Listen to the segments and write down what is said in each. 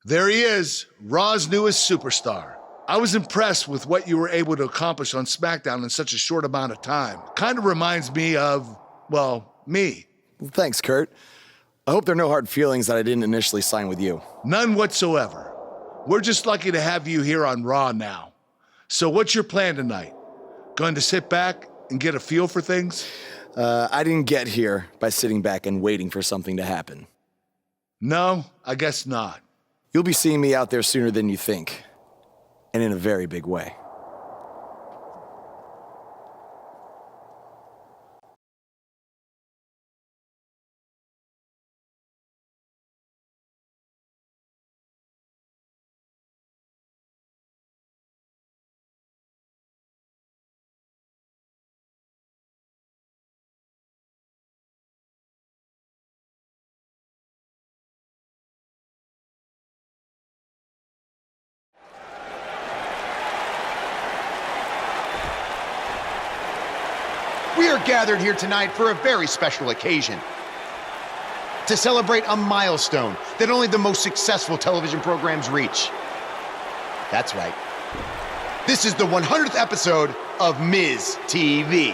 There he is, Raw's newest superstar. I was impressed with what you were able to accomplish on SmackDown in such a short amount of time. Kind of reminds me of, well, me. Well, thanks, Kurt. I hope there are no hard feelings that I didn't initially sign with you. None whatsoever. We're just lucky to have you here on Raw now. So what's your plan tonight? Going to sit back and get a feel for things? I didn't get here by sitting back and waiting for something to happen. No, I guess not. You'll be seeing me out there sooner than you think, and in a very big way. We are gathered here tonight for a very special occasion. To celebrate a milestone that only the most successful television programs reach. That's right. This is the 100th episode of Miz TV.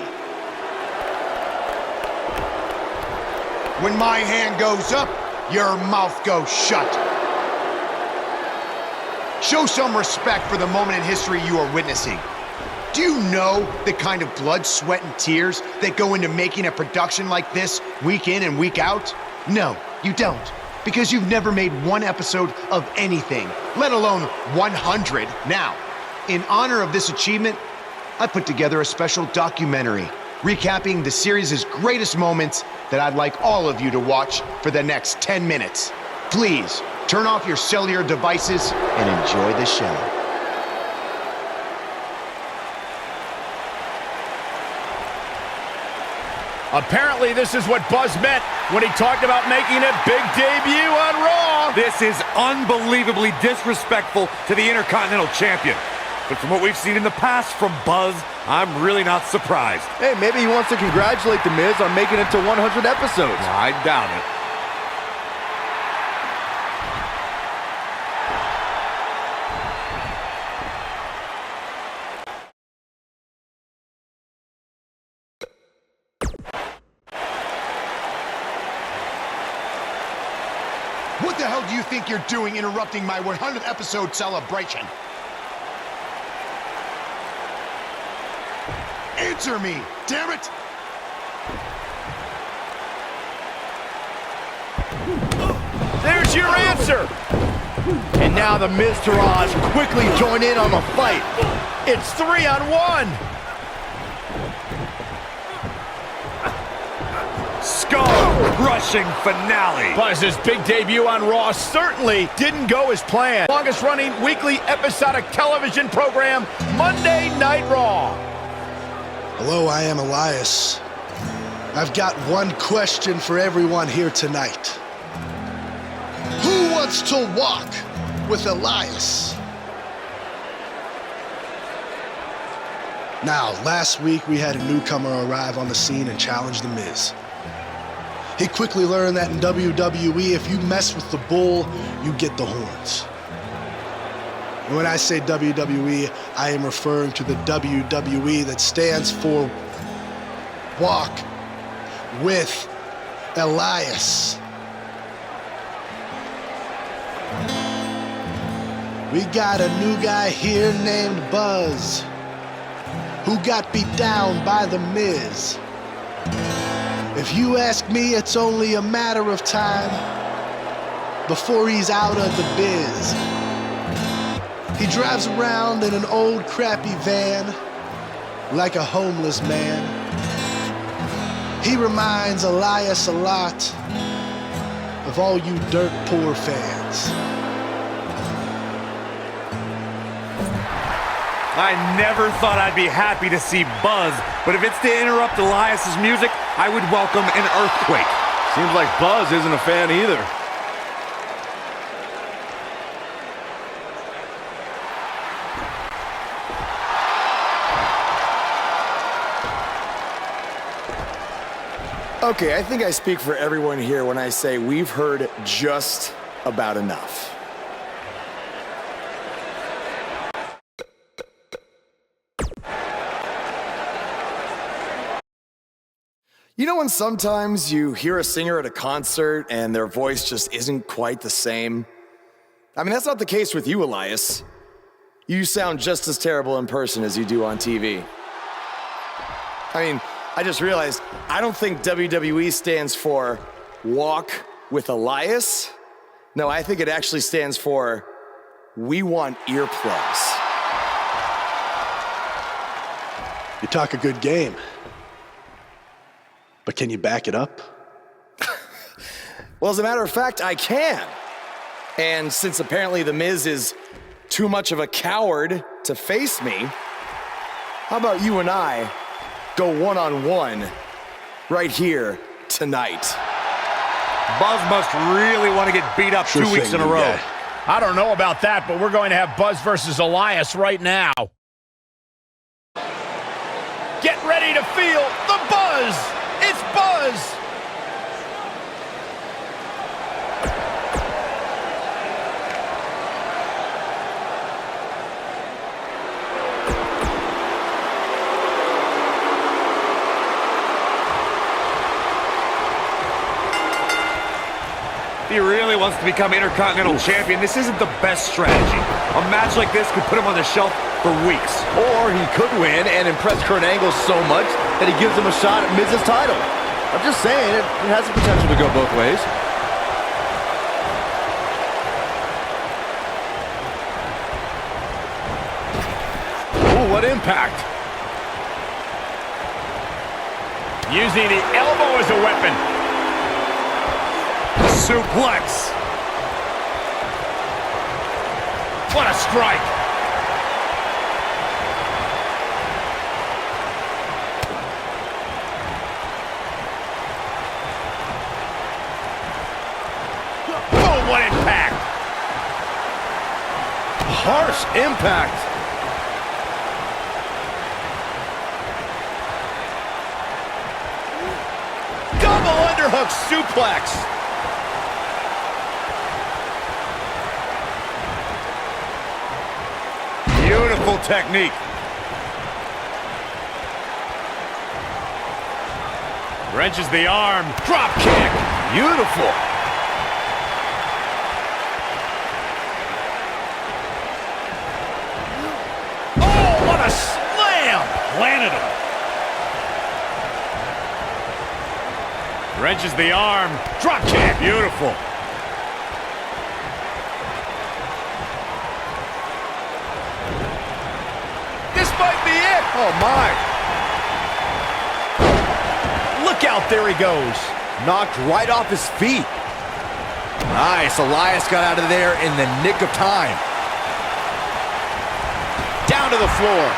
When my hand goes up, your mouth goes shut. Show some respect for the moment in history you are witnessing. Do you know the kind of blood, sweat, and tears that go into making a production like this week in and week out? No, you don't, because you've never made one episode of anything, let alone 100 now. In honor of this achievement, I put together a special documentary recapping the series' greatest moments that I'd like all of you to watch for the next 10 minutes. Please, turn off your cellular devices and enjoy the show. Apparently, this is what Buzz meant when he talked about making a big debut on Raw. This is unbelievably disrespectful to the Intercontinental Champion. But from what we've seen in the past from Buzz, I'm really not surprised. Hey, maybe he wants to congratulate The Miz on making it to 100 episodes. I doubt it. What the hell do you think you're doing interrupting my 100th episode celebration? Answer me, damn it! There's your answer. And now the Miz Taraj quickly join in on the fight. It's 3-on-1. Skull-crushing finale. Buzz's big debut on Raw certainly didn't go as planned. Longest running weekly episodic television program, Monday Night Raw. Hello, I am Elias. I've got one question for everyone here tonight. Who wants to walk with Elias? Now, last week we had a newcomer arrive on the scene and challenge The Miz. He quickly learned that in WWE, if you mess with the bull, you get the horns. And when I say WWE, I am referring to the WWE that stands for Walk with Elias. We got a new guy here named Buzz, who got beat down by The Miz. If you ask me, it's only a matter of time before he's out of the biz. He drives around in an old crappy van like a homeless man. He reminds Elias a lot of all you dirt poor fans. I never thought I'd be happy to see Buzz, but if it's to interrupt Elias's music, I would welcome an earthquake. Seems like Buzz isn't a fan either. Okay, I think I speak for everyone here when I say we've heard just about enough. You know when sometimes you hear a singer at a concert and their voice just isn't quite the same? I mean, that's not the case with you, Elias. You sound just as terrible in person as you do on TV. I mean, I just realized I don't think WWE stands for Walk with Elias. No, I think it actually stands for We Want Earplugs. You talk a good game. But can you back it up? Well, as a matter of fact, I can. And since apparently The Miz is too much of a coward to face me, how about you and I go one-on-one right here tonight? Buzz must really want to get beat up Sure 2 weeks thing, in a new row. guy. I don't know about that, but we're going to have Buzz versus Elias right now. Get ready to feel the buzz. It's Buzz. If he really wants to become Intercontinental Champion, this isn't the best strategy. A match like this could put him on the shelf for weeks. Or he could win and impress Kurt Angle so much that he gives him a shot at Miz's title. I'm just saying, it has the potential to go both ways. Ooh, what impact. Using the elbow as a weapon. Suplex. What a strike. Oh, what impact. Harsh impact. Double underhook suplex. Beautiful technique. Wrenches the arm. Drop kick. Beautiful. Oh, what a slam. Planted him. Wrenches the arm. Drop kick. Beautiful. This might be it. Oh, my. Look out, there he goes. Knocked right off his feet. Nice. Elias got out of there in the nick of time. Down to the floor.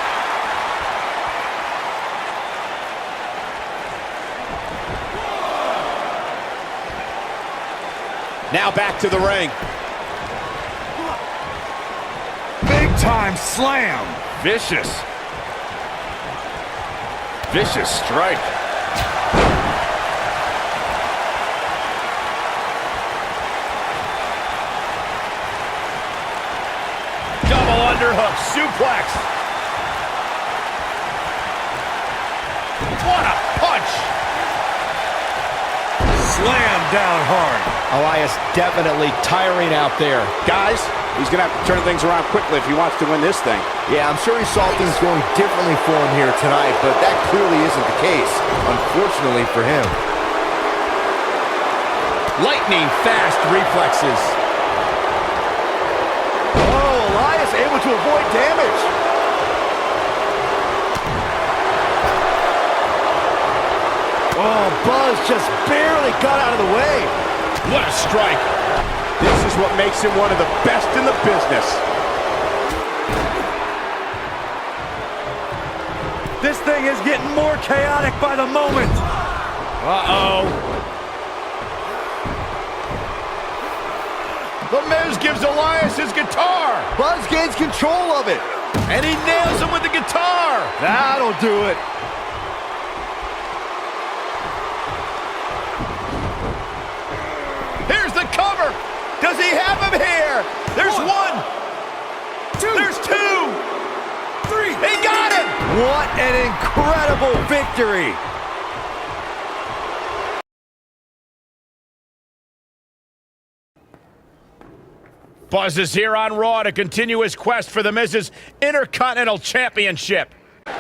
Now back to the ring. Big time slam. Vicious. Vicious strike. Double underhook suplex. What a punch. Slam down hard. Elias definitely tiring out there. Guys, he's going to have to turn things around quickly if he wants to win this thing. Yeah, I'm sure he saw things going differently for him here tonight, but that clearly isn't the case, unfortunately for him. Lightning fast reflexes. Oh, Elias able to avoid damage. Oh, Buzz just barely got out of the way. What a strike. This is what makes him one of the best in the business. This thing is getting more chaotic by the moment. Uh-oh. The Miz gives Elias his guitar. Buzz gains control of it. And he nails him with the guitar. That'll do it. Here's the cover. Does he have him here? There's one. There's two. Three. He got him. What an incredible victory. Buzz is here on Raw to continue his quest for the Miz's Intercontinental Championship. The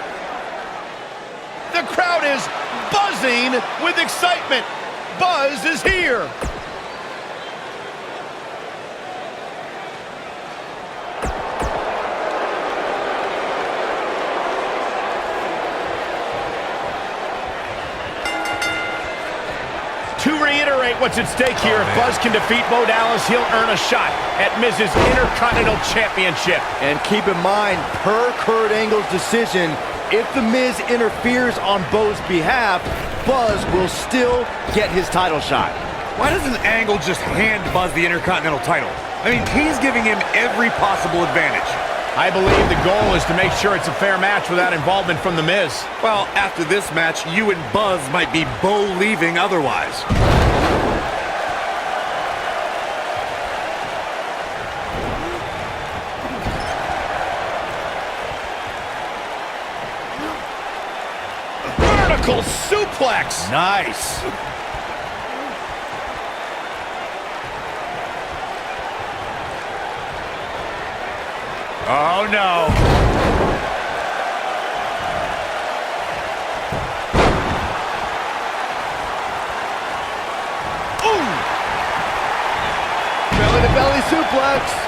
crowd is buzzing with excitement. Buzz is here. To reiterate what's at stake here, if Buzz can defeat Bo Dallas, he'll earn a shot at Miz's Intercontinental Championship. And keep in mind, per Kurt Angle's decision, if The Miz interferes on Bo's behalf, Buzz will still get his title shot. Why doesn't Angle just hand Buzz the Intercontinental title? I mean, he's giving him every possible advantage. I believe the goal is to make sure it's a fair match without involvement from The Miz. Well, after this match, you and Buzz might be Bo leaving otherwise. Vertical suplex. Nice. Oh, no. Ooh! Belly-to-belly suplex.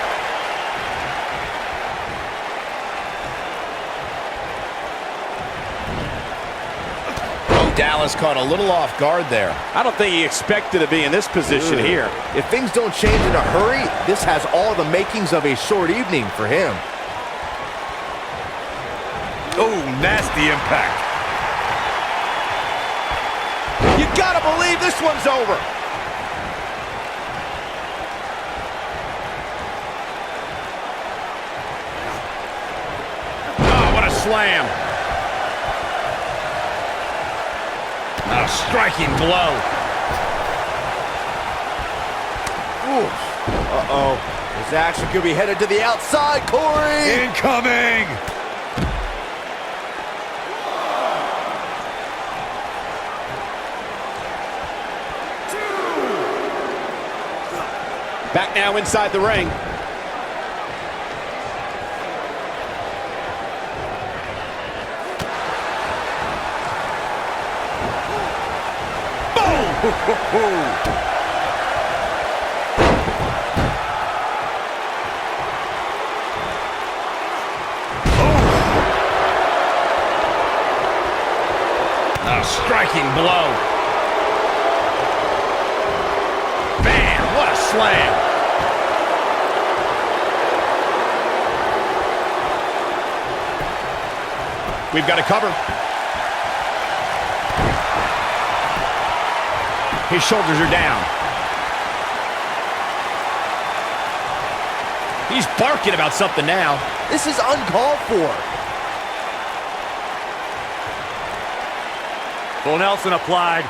Dallas caught a little off guard there. I don't think he expected to be in this position here. If things don't change in a hurry, this has all the makings of a short evening for him. Oh, nasty impact. You gotta believe this one's over. Oh, what a slam. A striking blow. Ooh. Uh-oh. This action could be headed to the outside, Corey! Incoming! Back now inside the ring. A striking blow. Man, what a slam. We've got a cover. His shoulders are down. He's barking about something now. This is uncalled for. Full Nelson applied.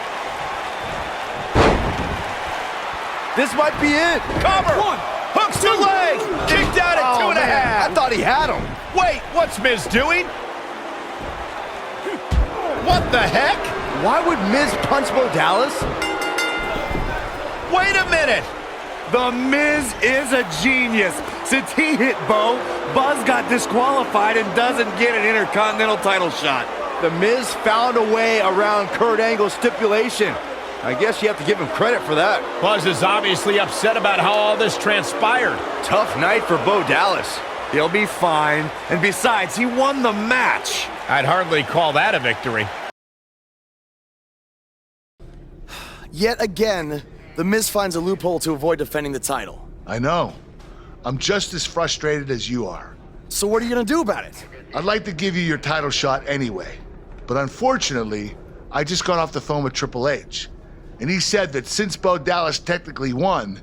This might be it. Cover. One, hooks to leg. Kicked out at 2.5. I thought he had him. Wait, what's Miz doing? What the heck? Why would Miz punch Bo Dallas? Wait a minute. The Miz is a genius. Since he hit Bo, Buzz got disqualified and doesn't get an Intercontinental title shot. The Miz found a way around Kurt Angle's stipulation. I guess you have to give him credit for that. Buzz is obviously upset about how all this transpired. Tough night for Bo Dallas. He'll be fine. And besides, he won the match. I'd hardly call that a victory. Yet again, The Miz finds a loophole to avoid defending the title. I know. I'm just as frustrated as you are. So what are you gonna do about it? I'd like to give you your title shot anyway. But unfortunately, I just got off the phone with Triple H. And he said that since Bo Dallas technically won,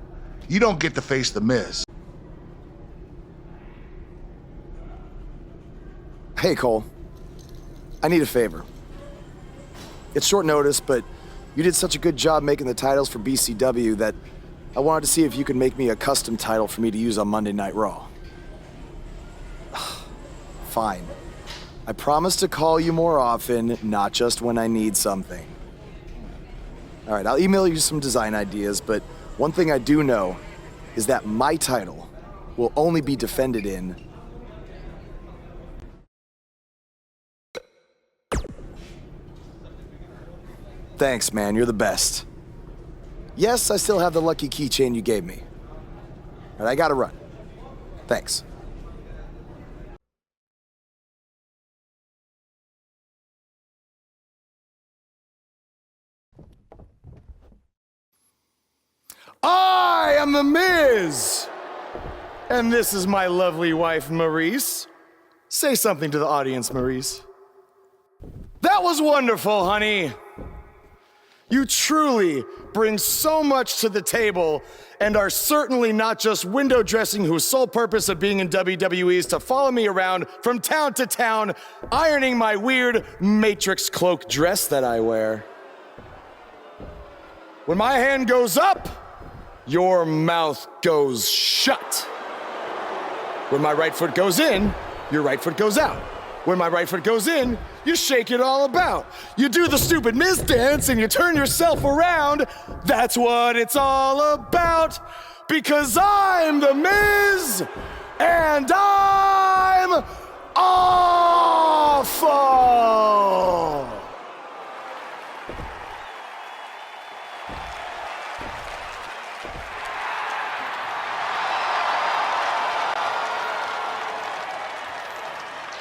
you don't get to face The Miz. Hey, Cole. I need a favor. It's short notice, but you did such a good job making the titles for BCW that I wanted to see if you could make me a custom title for me to use on Monday Night Raw. Fine. I promise to call you more often, not just when I need something. All right, I'll email you some design ideas, but one thing I do know is that my title will only be defended in Thanks, man. You're the best. Yes, I still have the lucky keychain you gave me. But I gotta run. Thanks. I am The Miz! And this is my lovely wife, Maurice. Say something to the audience, Maurice. That was wonderful, honey. You truly bring so much to the table and are certainly not just window dressing whose sole purpose of being in WWE is to follow me around from town to town, ironing my weird Matrix cloak dress that I wear. When my hand goes up, your mouth goes shut. When my right foot goes in, your right foot goes out. When my right foot goes in, you shake it all about. You do the stupid Miz dance and you turn yourself around. That's what it's all about. Because I'm The Miz and I'm awful.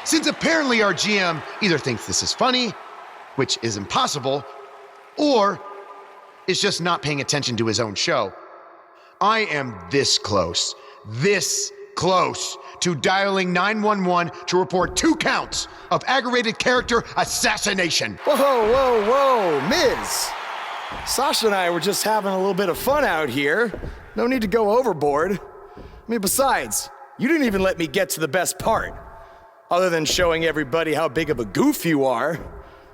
Since apparently our GM either thinks this is funny, which is impossible, or is just not paying attention to his own show, I am this close to dialing 911 to report 2 counts of aggravated character assassination. Whoa, Miz. Sasha and I were just having a little bit of fun out here. No need to go overboard. I mean, besides, you didn't even let me get to the best part. Other than showing everybody how big of a goof you are,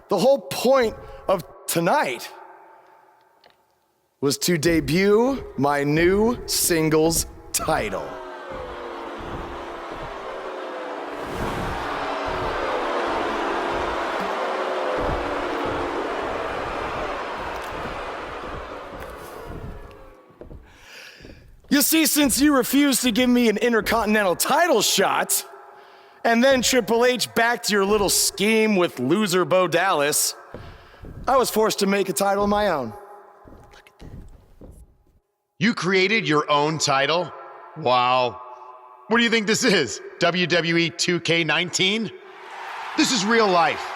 the whole point of tonight was to debut my new singles title. You see, since you refused to give me an Intercontinental title shot, and then Triple H backed your little scheme with loser Bo Dallas, I was forced to make a title of my own. You created your own title? Wow. What do you think this is? WWE 2K19? This is real life.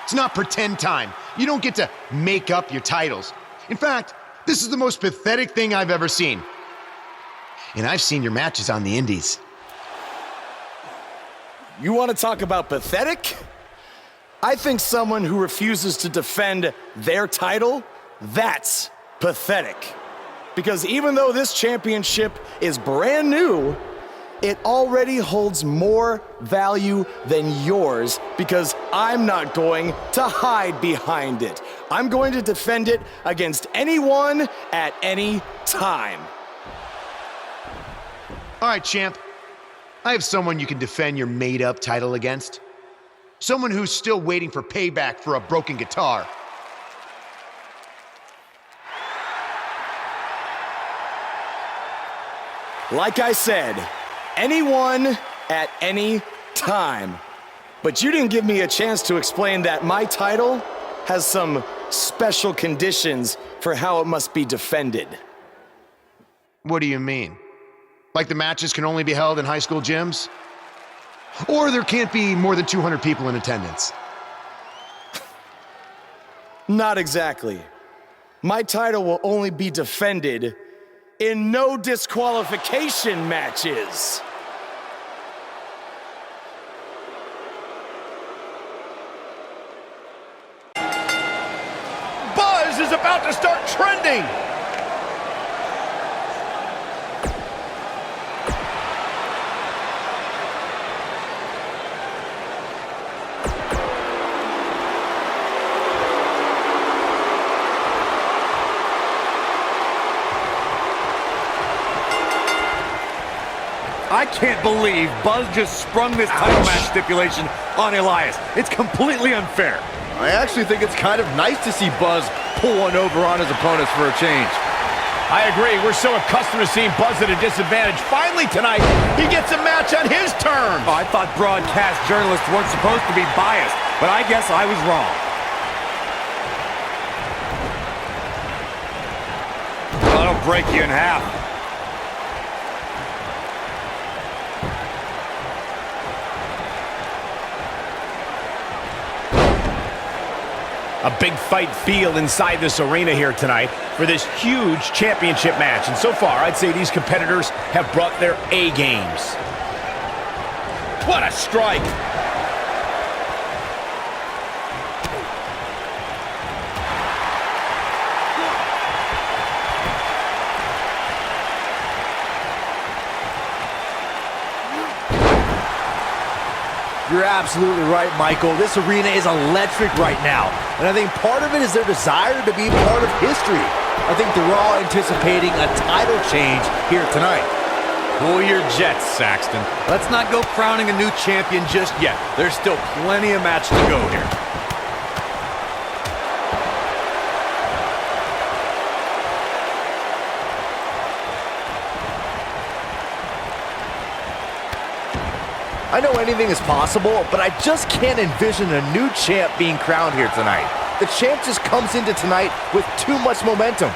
It's not pretend time. You don't get to make up your titles. In fact, this is the most pathetic thing I've ever seen. And I've seen your matches on the indies. You want to talk about pathetic? I think someone who refuses to defend their title, that's pathetic. Because even though this championship is brand new, it already holds more value than yours because I'm not going to hide behind it. I'm going to defend it against anyone at any time. All right, champ. I have someone you can defend your made-up title against. Someone who's still waiting for payback for a broken guitar. Like I said, anyone at any time. But you didn't give me a chance to explain that my title has some special conditions for how it must be defended. What do you mean? Like the matches can only be held in high school gyms? Or there can't be more than 200 people in attendance? Not exactly. My title will only be defended in no disqualification matches. Buzz is about to start trending. I can't believe Buzz just sprung this title match stipulation on Elias. It's completely unfair. I actually think it's kind of nice to see Buzz pull one over on his opponents for a change. I agree. We're so accustomed to seeing Buzz at a disadvantage. Finally tonight, he gets a match on his terms. Oh, I thought broadcast journalists weren't supposed to be biased, but I guess I was wrong. That'll break you in half. A big fight feel inside this arena here tonight for this huge championship match. And so far, I'd say these competitors have brought their A games. What a strike! You're absolutely right, Michael. This arena is electric right now. And I think part of it is their desire to be part of history. I think they're all anticipating a title change here tonight. Cool your jets, Saxton. Let's not go crowning a new champion just yet. There's still plenty of match to go here. I know anything is possible, but I just can't envision a new champ being crowned here tonight. The champ just comes into tonight with too much momentum.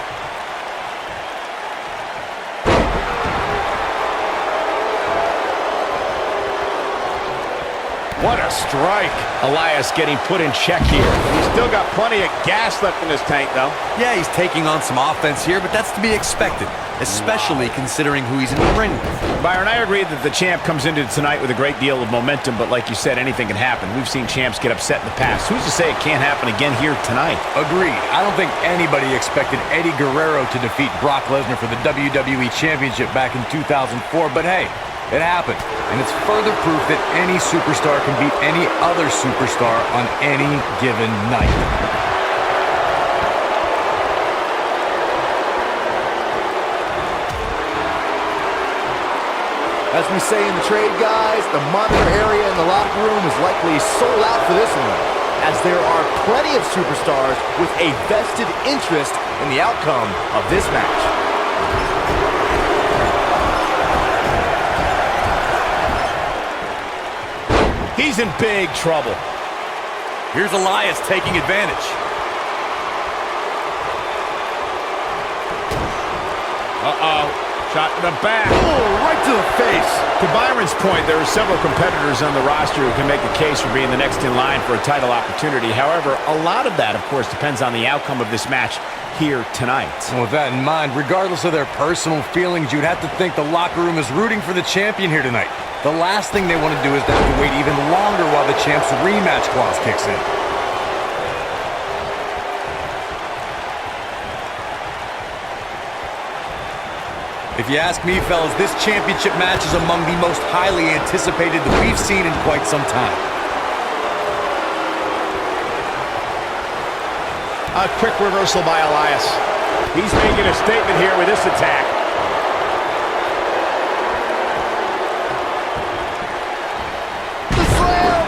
What a strike. Elias getting put in check here. He's still got plenty of gas left in his tank, though. Yeah, he's taking on some offense here, but that's to be expected, especially considering who he's in the ring with. Byron, I agree that the champ comes into tonight with a great deal of momentum, but like you said, anything can happen. We've seen champs get upset in the past. Who's to say it can't happen again here tonight? Agreed. I don't think anybody expected Eddie Guerrero to defeat Brock Lesnar for the WWE Championship back in 2004, but hey, it happened, and it's further proof that any superstar can beat any other superstar on any given night. As we say in the trade, guys, the monitor area in the locker room is likely sold out for this one, as there are plenty of superstars with a vested interest in the outcome of this match. He's in big trouble. Here's Elias taking advantage. Uh-oh. Shot in the back. Oh, right to the face. To Byron's point, there are several competitors on the roster who can make the case for being the next in line for a title opportunity. However, a lot of that, of course, depends on the outcome of this match here tonight. And with that in mind, regardless of their personal feelings, you'd have to think the locker room is rooting for the champion here tonight. The last thing they want to do is have to wait even longer while the champ's rematch clause kicks in. If you ask me, fellas, this championship match is among the most highly anticipated that we've seen in quite some time. A quick reversal by Elias. He's making a statement here with this attack. The slam!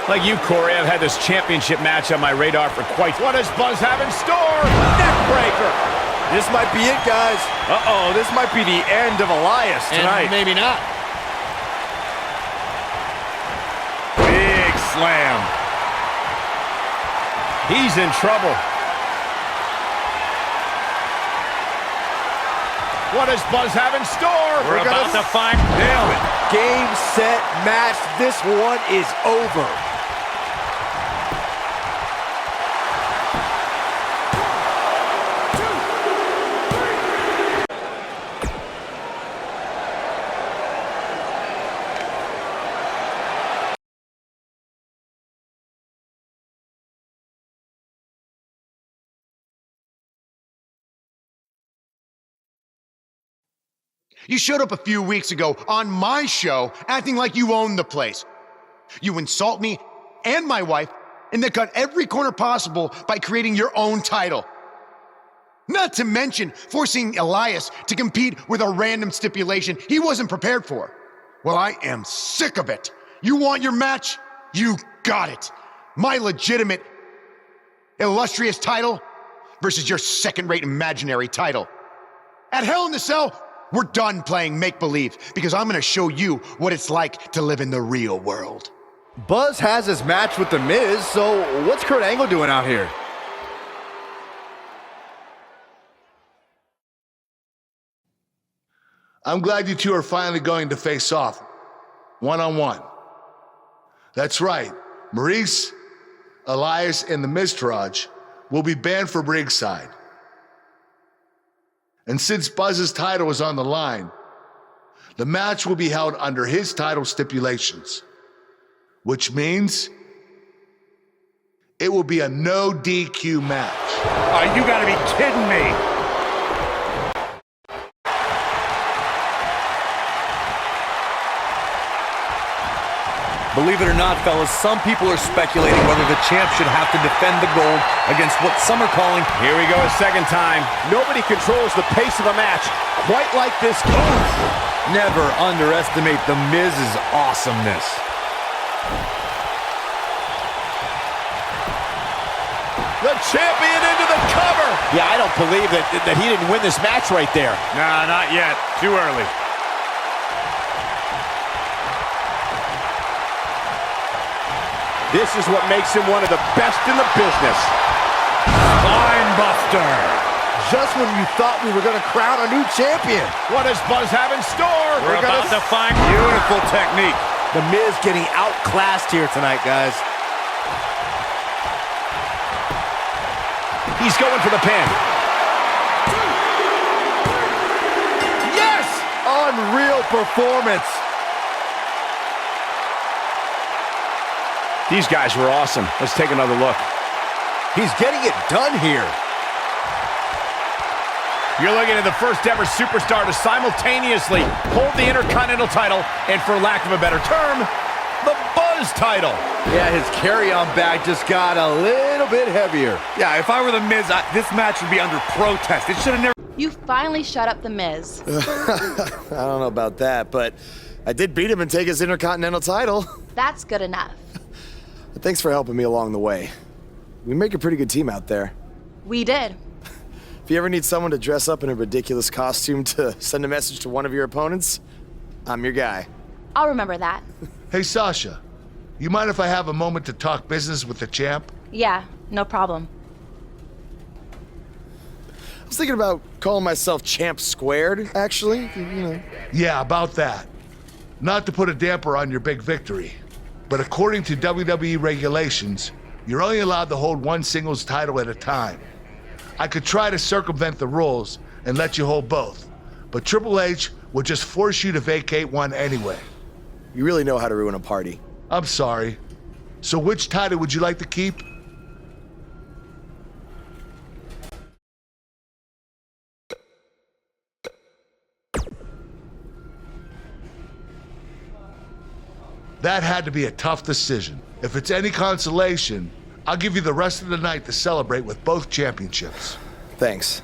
Like you, Corey, I've had this championship match on my radar for quite... What does Buzz have in store? Neckbreaker! This might be it, guys. Uh-oh, this might be the end of Elias tonight. And maybe not. Big slam. He's in trouble. What does Buzz have in store? We're about to find... Nailed it. Game, set, match. This one is over. You showed up a few weeks ago on my show acting like you owned the place. You insult me and my wife and then cut every corner possible by creating your own title. Not to mention forcing Elias to compete with a random stipulation he wasn't prepared for. Well, I am sick of it. You want your match? You got it. My legitimate illustrious title versus your second-rate imaginary title. At Hell in the Cell, we're done playing make-believe because I'm gonna show you what it's like to live in the real world. Buzz has his match with The Miz, so what's Kurt Angle doing out here? I'm glad you two are finally going to face off, one-on-one. That's right, Maurice, Elias, and the Miztourage will be banned from ringside. And since Buzz's title is on the line, the match will be held under his title stipulations, which means it will be a no DQ match. Oh, you gotta be kidding me. Believe it or not, fellas, some people are speculating whether the champ should have to defend the gold against what some are calling... Here we go a second time. Nobody controls the pace of a match quite like this. Never underestimate The Miz's awesomeness. The champion into the cover. Yeah, I don't believe that he didn't win this match right there. Nah, not yet. Too early. This is what makes him one of the best in the business. Spine buster. Just when you thought we were going to crown a new champion. What does Buzz have in store? We're about to find beautiful technique. The Miz getting outclassed here tonight, guys. He's going for the pin. Yes! Unreal performance. These guys were awesome. Let's take another look. He's getting it done here. You're looking at the first ever superstar to simultaneously hold the Intercontinental title and, for lack of a better term, the Buzz title. Yeah, his carry-on bag just got a little bit heavier. Yeah, if I were The Miz, this match would be under protest. It should have never... You finally shut up The Miz. I don't know about that, but I did beat him and take his Intercontinental title. That's good enough. Thanks for helping me along the way. We make a pretty good team out there. We did. If you ever need someone to dress up in a ridiculous costume to send a message to one of your opponents, I'm your guy. I'll remember that. Hey, Sasha, you mind if I have a moment to talk business with the champ? Yeah, no problem. I was thinking about calling myself Champ Squared, actually, you know. Yeah, about that. Not to put a damper on your big victory, but according to WWE regulations, you're only allowed to hold one singles title at a time. I could try to circumvent the rules and let you hold both, but Triple H would just force you to vacate one anyway. You really know how to ruin a party. I'm sorry. So which title would you like to keep? That had to be a tough decision. If it's any consolation, I'll give you the rest of the night to celebrate with both championships. Thanks.